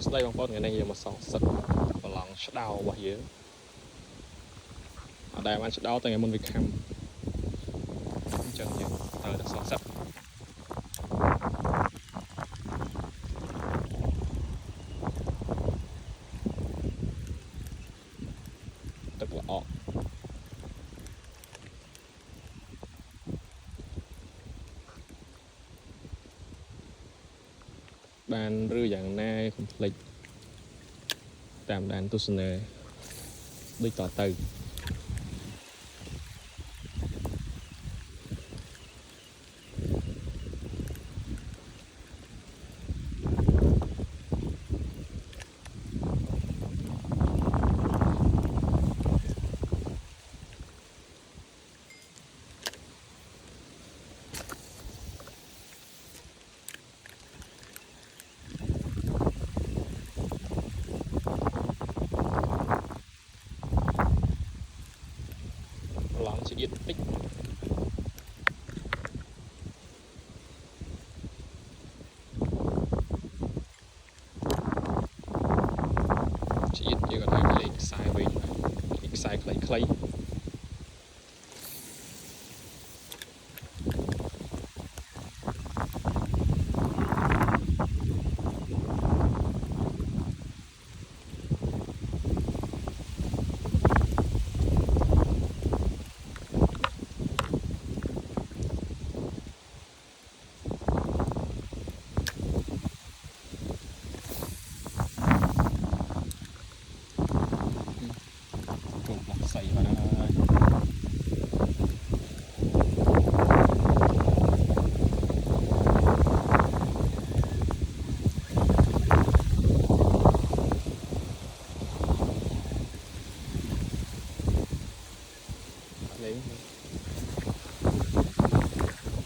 ស្ដីបងប្អូនថ្ងៃនេះយើងមកសងសឹកប្រឡងឆ្ដោរបស់យើងអត់ដែលបានឆ្ដោតែថ្ងៃមុនវាខំអញ្ចឹងយើងត្រូវតែសងសឹកទឹកល្អក់បានឬយ៉ាងណាកុំភ្លេចតាមដានទស្សនាដូចតទៅប្រឡងជាតិបន្តិចជាតិយើងក៏តែលេងខ្សែវិញខ្សែខ្លីៗใส่มาได้เลย